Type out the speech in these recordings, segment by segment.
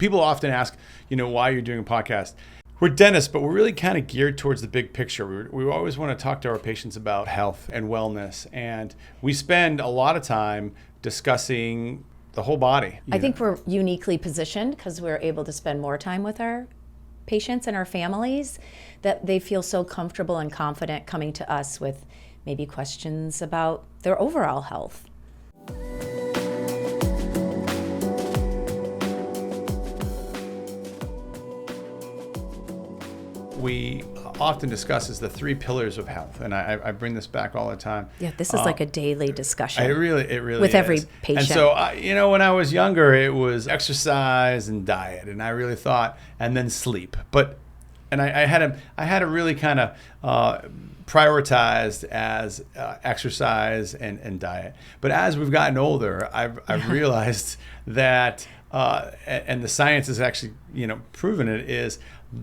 People often ask, why you're doing a podcast. We're dentists, but we're really kind of geared towards the big picture. We always want to talk to our patients about health and wellness. And we spend a lot of time discussing the whole body. I think we're uniquely positioned because we're able to spend more time with our patients and our families, that they feel so comfortable and confident coming to us with maybe questions about their overall health. We often discuss is the 3 pillars of health, and I bring this back all the time. Yeah, this is like a daily discussion. It really with is. Every patient. And so, when I was younger, it was exercise and diet, and I really thought, and then sleep. And I had a really kind of prioritized as exercise and diet. But as we've gotten older, I've realized that, and the science has actually proven it, is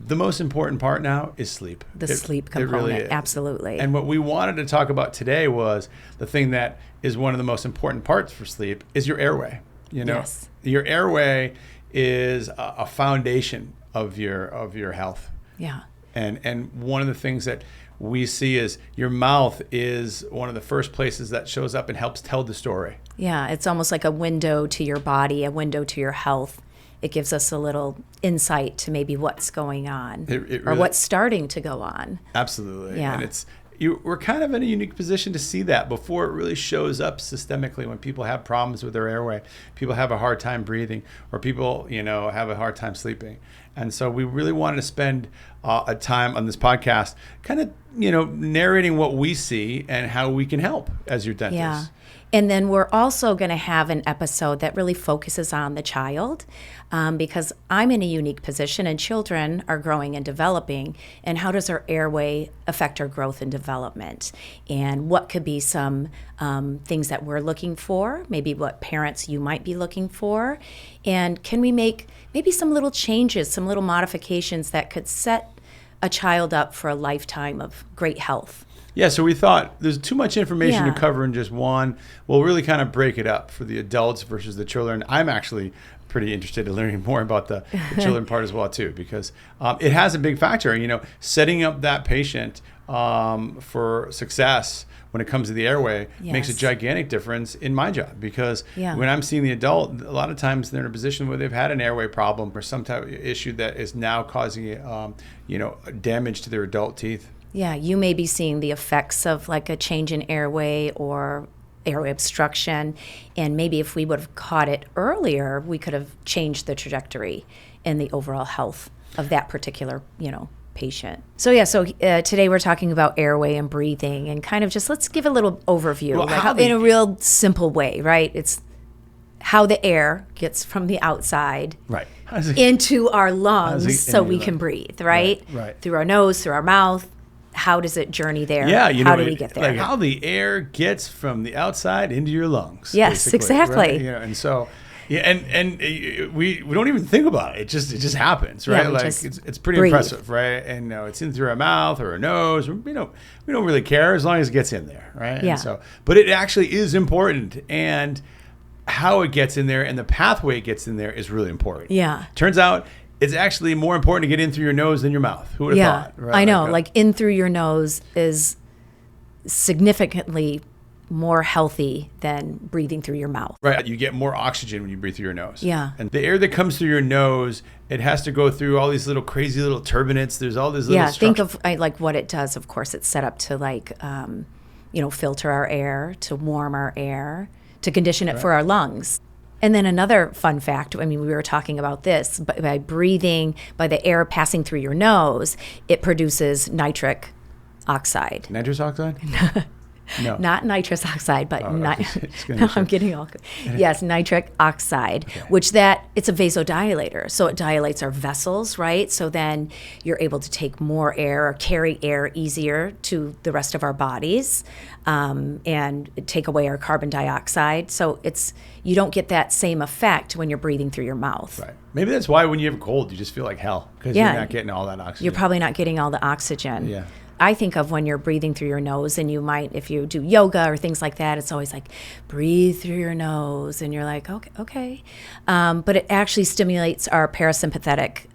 the most important part now is sleep. The sleep component, really is. Absolutely. And what we wanted to talk about today was the thing that is one of the most important parts for sleep is your airway. Yes. Your airway is a foundation of your health. Yeah. And one of the things that we see is your mouth is one of the first places that shows up and helps tell the story. Yeah, it's almost like a window to your body, a window to your health. It gives us a little insight to maybe what's going on or what's starting to go on. Absolutely. Yeah. And we're kind of in a unique position to see that before it really shows up systemically. When people have problems with their airway, people have a hard time breathing, or people, have a hard time sleeping. And so we really wanted to spend a time on this podcast kind of, narrating what we see and how we can help as your dentist. Yeah. And then we're also going to have an episode that really focuses on the child, because I'm in a unique position and children are growing and developing. And how does our airway affect our growth and development? And what could be some things that we're looking for, maybe what parents you might be looking for? And can we make maybe some little changes, some little modifications that could set a child up for a lifetime of great health? Yeah, so we thought there's too much information Yeah. to cover in just one. We'll really kind of break it up for the adults versus the children. I'm actually pretty interested in learning more about the children part as well, too, because it has a big factor. Setting up that patient for success when it comes to the airway makes a gigantic difference in my job, because when I'm seeing the adult, a lot of times they're in a position where they've had an airway problem or some type of issue that is now causing damage to their adult teeth. Yeah, you may be seeing the effects of like a change in airway or airway obstruction. And maybe if we would have caught it earlier, we could have changed the trajectory and the overall health of that particular, patient. So today we're talking about airway and breathing, and kind of just let's give a little overview, in a real simple way, right? It's how the air gets from the outside into our lungs so we can breathe, right? Right. Through our nose, through our mouth. How does it journey there? Yeah, how do we get there? Like how the air gets from the outside into your lungs. Yes, exactly. Right? And so, and we don't even think about it. It just happens, right? Yeah, it's pretty breathe. impressive, right? And it's in through our mouth or our nose. We don't really care as long as it gets in there, right? Yeah. And so, but it actually is important, and how it gets in there and the pathway it gets in there is really important. Yeah. Turns out it's actually more important to get in through your nose than your mouth. Who would have thought? Right? I know. Like in through your nose is significantly more healthy than breathing through your mouth. Right. You get more oxygen when you breathe through your nose. Yeah. And the air that comes through your nose, it has to go through all these little crazy little turbinates. There's all these little think of like what it does. Of course, it's set up to like, filter our air, to warm our air, to condition it for our lungs. And then another fun fact, we were talking about this, but by breathing, by the air passing through your nose, it produces nitric oxide. Nitrous oxide? No. Not nitrous oxide, but I'm getting all good. Yes, nitric oxide, which it's a vasodilator. So it dilates our vessels, right? So then you're able to take more air or carry air easier to the rest of our bodies, and take away our carbon dioxide. So you don't get that same effect when you're breathing through your mouth. Right. Maybe that's why when you have a cold, you just feel like hell, because you're not getting all that oxygen. You're probably not getting all the oxygen. Yeah. I think of when you're breathing through your nose, and you might, if you do yoga or things like that, it's always like, breathe through your nose. And you're like, okay. But it actually stimulates our parasympathetic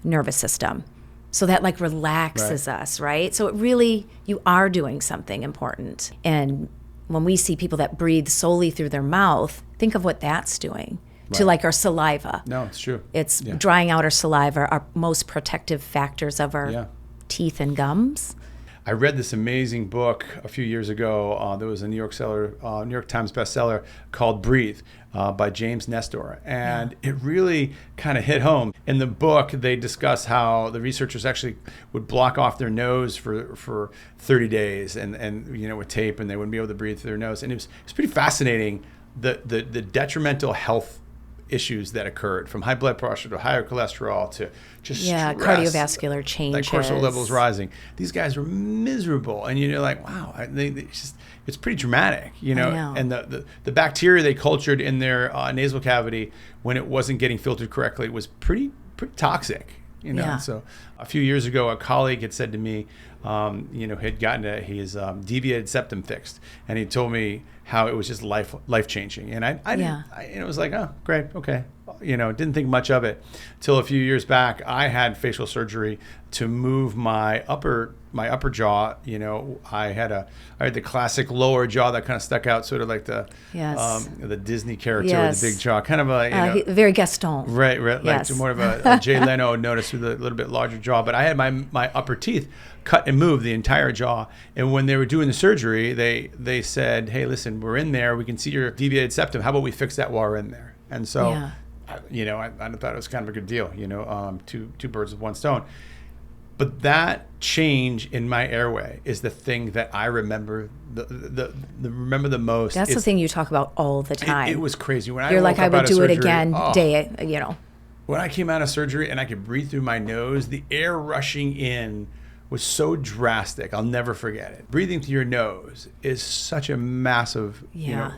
nervous system. So that like relaxes us, right? So it really, you are doing something important. And when we see people that breathe solely through their mouth, think of what that's doing to like our saliva. No, it's true. It's drying out our saliva, our most protective factors of our teeth and gums. I read this amazing book a few years ago. There was a New York Times bestseller called Breathe by James Nestor. And it really kind of hit home. In the book, they discuss how the researchers actually would block off their nose for 30 days and with tape, and they wouldn't be able to breathe through their nose. And it was pretty fascinating, the detrimental health issues that occurred, from high blood pressure to higher cholesterol to just stress, cardiovascular changes, like cortisol levels rising. These guys were miserable, and you're like, wow, it's pretty dramatic, I know. And the bacteria they cultured in their nasal cavity, when it wasn't getting filtered correctly, was pretty toxic. So a few years ago, a colleague had said to me, had gotten his deviated septum fixed, and he told me how it was just life changing. And it was like, oh, great, okay, didn't think much of it till a few years back. I had facial surgery to move my upper jaw. I had the classic lower jaw that kind of stuck out, sort of like the Disney character with the big jaw, kind of a very Gaston, right, like more of a Jay Leno notice with a little bit larger jaw. But I had my upper teeth cut and moved, the entire jaw. And when they were doing the surgery, they said, hey, listen, we're in there, we can see your deviated septum, how about we fix that while we're in there? And so I thought it was kind of a good deal, two birds with one stone. But that change in my airway is the thing that I remember remember the most. That's the thing you talk about all the time. It was crazy. When You're like, I would do it again, When I came out of surgery and I could breathe through my nose, the air rushing in was so drastic. I'll never forget it. Breathing through your nose is such a massive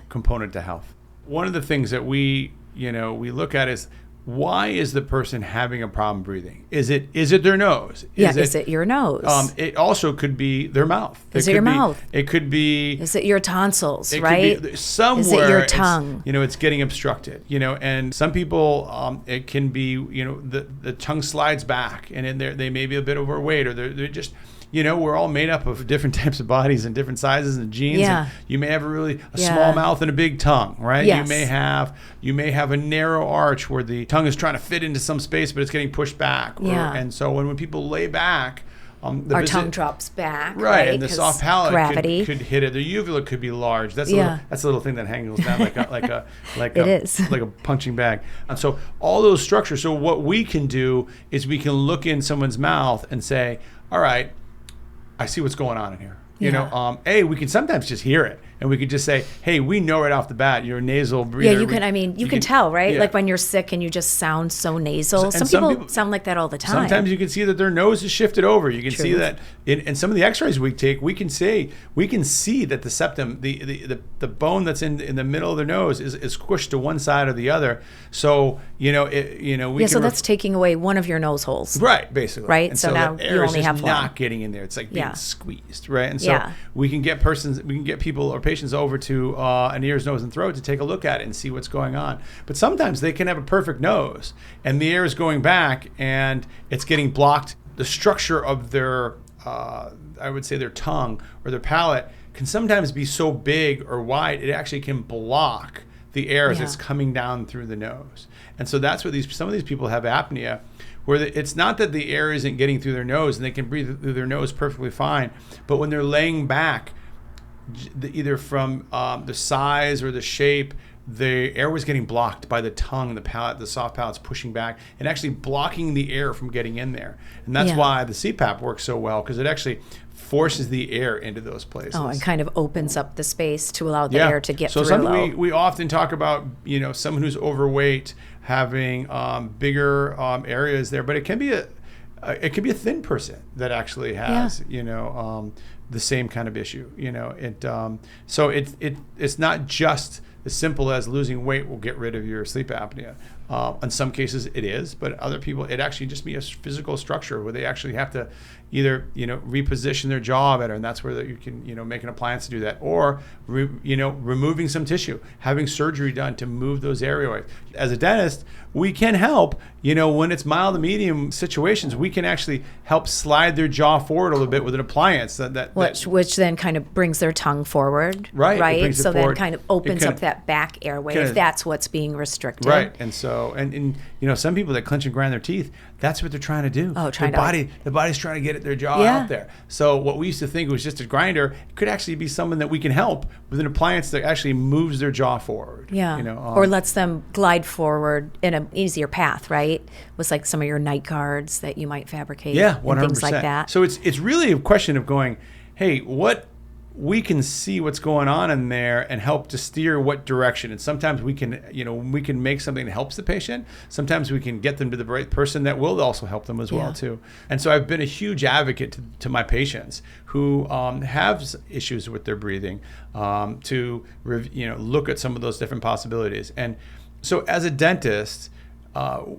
component to health. One of the things that we look at is, why is the person having a problem breathing? Is it their nose? Is it your nose? It also could be their mouth. Is it your mouth? It could be. Is it your tonsils? It right? Could be somewhere. Is it your tongue? It's getting obstructed. And some people, it can be. The tongue slides back, and they may be a bit overweight, or they're just. We're all made up of different types of bodies and different sizes and genes. Yeah. And you may have a small mouth and a big tongue, right? Yes. You may have a narrow arch where the tongue is trying to fit into some space, but it's getting pushed back. And so when people lay back, our tongue drops back, right? And the soft palate gravity could hit it. The uvula could be large. That's a little thing that hangs down like a punching bag. And so all those structures. So what we can do is we can look in someone's mouth and say, all right, I see what's going on in here. We can sometimes just hear it, and we could just say, hey, we know right off the bat you're a nasal breather. You can tell, right? Like when you're sick and you just sound so nasal. Some people sound like that all the time. Sometimes you can see that their nose is shifted over. You can see that in some of the x-rays we take, we can see that the septum, the bone that's in the middle of their nose is squished to one side or the other. So, so that's taking away one of your nose holes. Right, basically. Right? And so now you only have one. Not getting in there. It's like being squeezed, right? And so we can get people or patients over to an ears, nose, and throat to take a look at it and see what's going on. But sometimes they can have a perfect nose, and the air is going back, and it's getting blocked. The structure of their, I would say their tongue or their palate can sometimes be so big or wide, it actually can block the air as it's coming down through the nose. And so that's where some of these people have apnea, where it's not that the air isn't getting through their nose and they can breathe through their nose perfectly fine, but when they're laying back, either from the size or the shape, the air was getting blocked by the tongue, the palate, the soft palate's pushing back and actually blocking the air from getting in there. And that's why the CPAP works so well, because it actually forces the air into those places. Oh, and kind of opens up the space to allow the air to get through. So we often talk about, someone who's overweight having bigger areas there, but it can be a thin person that actually has, the same kind of issue. So it's not just as simple as losing weight will get rid of your sleep apnea. In some cases it is, but other people, it actually just be a physical structure where they actually have to either, reposition their jaw better, and that's where you can, make an appliance to do that, or, removing some tissue, having surgery done to move those airways. As a dentist, we can help, when it's mild to medium situations, we can actually help slide their jaw forward a little bit with an appliance. Which then kind of brings their tongue forward. Right. So then kind of opens up that back airway if that's what's being restricted. Right. And so, and some people that clench and grind their teeth, that's what they're trying to do. Oh, the body's trying to get their jaw out there. So what we used to think was just a grinder, it could actually be someone that we can help with an appliance that actually moves their jaw forward. Yeah. Or lets them glide forward in an easier path, right? With like some of your night guards that you might fabricate. Yeah, 100%. And things like that. So it's really a question of going, hey, we can see what's going on in there and help to steer what direction. And sometimes we can make something that helps the patient. Sometimes we can get them to the right person that will also help them as well too. And so I've been a huge advocate to my patients who have issues with their breathing to look at some of those different possibilities. And so as a dentist,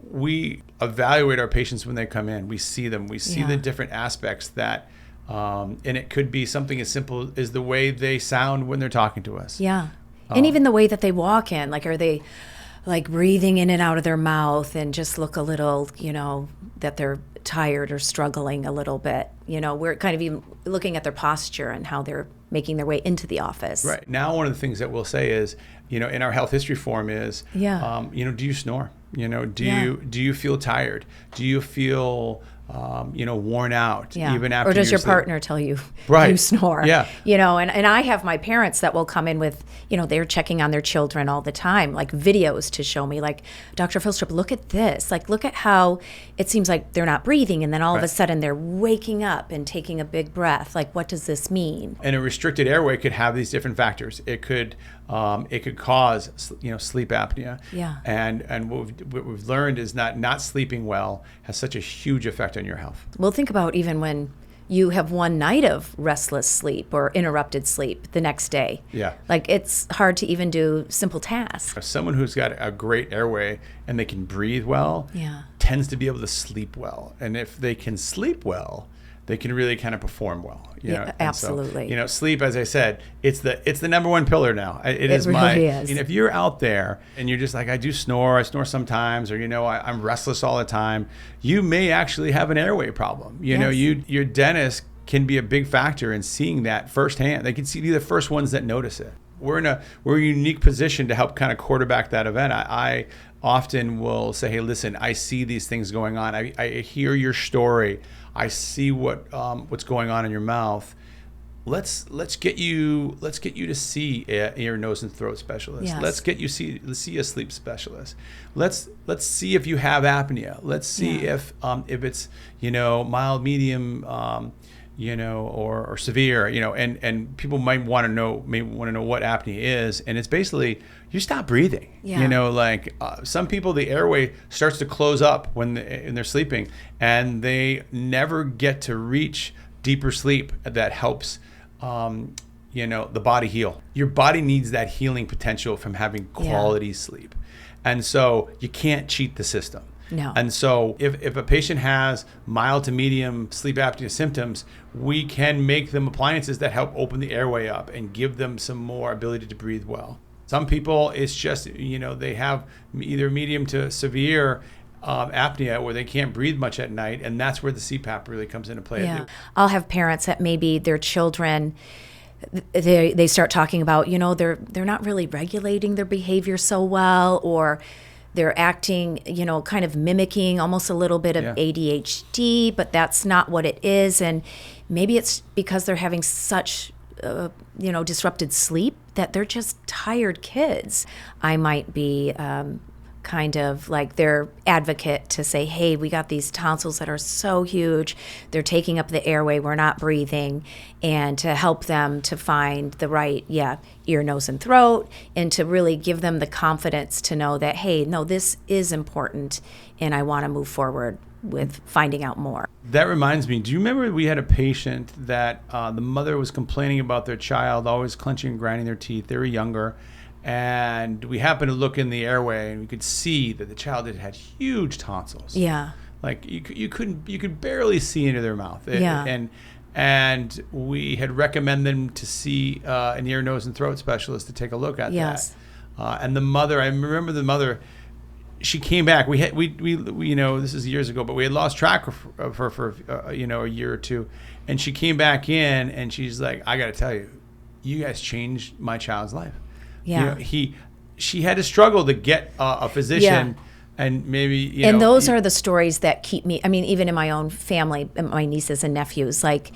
we evaluate our patients when they come in. We see them. We see the different aspects that. And it could be something as simple as the way they sound when they're talking to us. Yeah. And even the way that they walk in, like, are they like breathing in and out of their mouth and just look a little, that they're tired or struggling a little bit. We're kind of even looking at their posture and how they're making their way into the office. Right. Now, one of the things that we'll say is, in our health history form is, do you snore? Do you feel tired? Do you feel worn out even after or does your sleep? Partner tell you you snore? Yeah. And I have my parents that will come in with, they're checking on their children all the time, like videos to show me, like, Dr. Filstrup, look at this. Like, look at how it seems like they're not breathing. And then all of a sudden they're waking up and taking a big breath. Like, what does this mean? And a restricted airway could have these different factors. It could cause, sleep apnea. Yeah. And what we've learned is not sleeping well has such a huge effect on your health. Well, think about even when you have one night of restless sleep or interrupted sleep the next day. Yeah. Like, it's hard to even do simple tasks. Someone who's got a great airway and they can breathe well tends to be able to sleep well. And if they can sleep well, they can really kind of perform well. Absolutely. So, sleep, as I said, it's the number one pillar now. It really is. If you're out there and you're just like, I snore sometimes, or I'm restless all the time, you may actually have an airway problem. Your dentist can be a big factor in seeing that firsthand. They can be the first ones that notice it. We're in a unique position to help kind of quarterback that event. I often will say, hey, listen, I see these things going on. I hear your story. I see what's going on in your mouth. Let's get you to see a ear, nose, and throat specialist. Yes. Let's get you see a sleep specialist. Let's see if you have apnea. Let's see if it's mild, medium, or severe. And people might want to know what apnea is, and it's basically you stop breathing. Yeah. Some people, the airway starts to close up when they're sleeping, and they never get to reach deeper sleep that helps the body heal. Your body needs that healing potential from having quality sleep, and so you can't cheat the system. No. And so if a patient has mild to medium sleep apnea symptoms, we can make them appliances that help open the airway up and give them some more ability to breathe well. Some people, it's just, they have either medium to severe apnea where they can't breathe much at night, and that's where the CPAP really comes into play. Yeah. I'll have parents that maybe their children, they start talking about, they're not really regulating their behavior so well, or they're acting, kind of mimicking almost a little bit of ADHD, but that's not what it is. And maybe it's because they're having such, disrupted sleep that they're just tired kids. I might be kind of like their advocate to say, hey, we got these tonsils that are so huge, they're taking up the airway, we're not breathing, and to help them to find the right, ear, nose, and throat, and to really give them the confidence to know that, hey, no, this is important, and I want to move forward with finding out more. That reminds me, do you remember we had a patient that the mother was complaining about their child always clenching and grinding their teeth? They were younger. And we happened to look in the airway, and we could see that the child had huge tonsils. Yeah. Like you could barely see into their mouth. Yeah. And we had recommended them to see an ear, nose, and throat specialist to take a look at Yes. that. And the mother, I remember the mother, she came back. We this is years ago, but we had lost track of her for a year or two. And she came back in, and she's like, I got to tell you, you guys changed my child's life. Yeah. She had to struggle to get a physician. Yeah. And maybe, and those are the stories that keep me, I mean, even in my own family, my nieces and nephews, like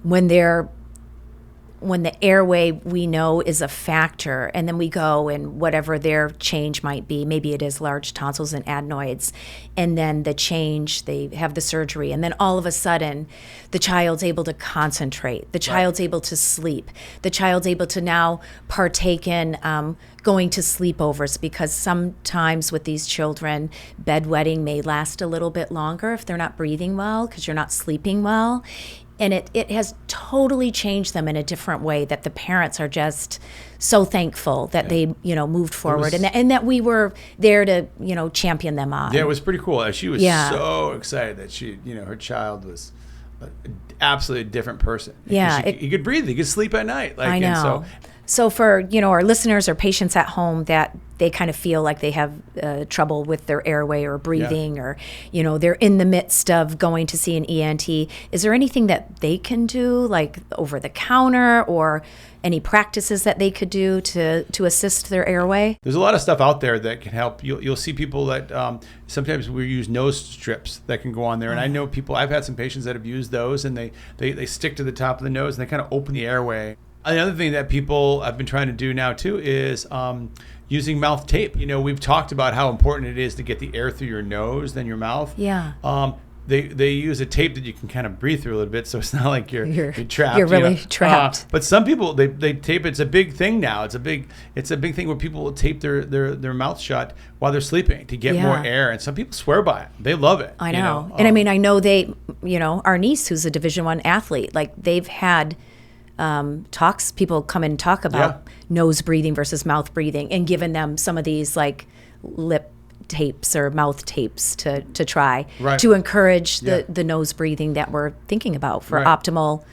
when the airway we know is a factor, and then we go and whatever their change might be, maybe it is large tonsils and adenoids, and then the change, they have the surgery, and then all of a sudden the child's able to concentrate, the child's able to sleep, the child's able to now partake in going to sleepovers, because sometimes with these children, bedwetting may last a little bit longer if they're not breathing well because you're not sleeping well. And it has totally changed them in a different way, that the parents are just so thankful that they, moved forward, and that we were there to, champion them on. Yeah, it was pretty cool. She was so excited that her child was an absolutely different person. Yeah. He could breathe. He could sleep at night. I know. So for, our listeners or patients at home that they kind of feel like they have trouble with their airway or breathing, or, they're in the midst of going to see an ENT, is there anything that they can do, like over the counter, or any practices that they could do to assist their airway? There's a lot of stuff out there that can help. You'll see people that sometimes we use nose strips that can go on there. And I know I've had some patients that have used those, and they stick to the top of the nose, and they kind of open the airway. Another thing that people have been trying to do now too is using mouth tape. We've talked about how important it is to get the air through your nose than your mouth. Yeah. They use a tape that you can kind of breathe through a little bit, so it's not like you're trapped. You're really trapped. But some people they tape. It's a big thing now. It's a big thing where people will tape their mouth shut while they're sleeping to get more air. And some people swear by it. They love it. I know. And I mean, I know our niece, who's a Division I athlete, like they've had people come in and talk about nose breathing versus mouth breathing, and given them some of these like lip tapes or mouth tapes to try to encourage the nose breathing that we're thinking about for optimal,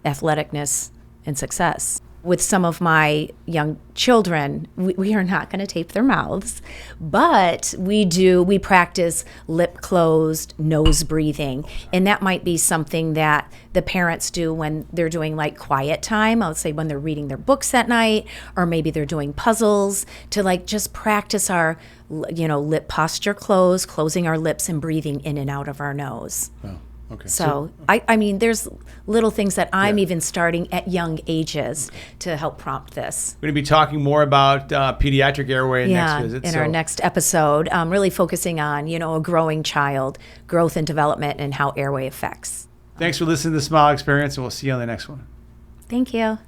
athleticness and success. With some of my young children, we are not going to tape their mouths, but we practice lip closed, nose breathing. And that might be something that the parents do when they're doing like quiet time. I would say when they're reading their books at night, or maybe they're doing puzzles, to like just practice our, lip posture closing our lips and breathing in and out of our nose. Wow. Okay. So I mean, there's little things that I'm even starting at young ages to help prompt this. We're going to be talking more about pediatric airway next visit. In our next episode, really focusing on, a growing child, growth and development, and how airway affects. Thanks for listening to the Smile Experience, and we'll see you on the next one. Thank you.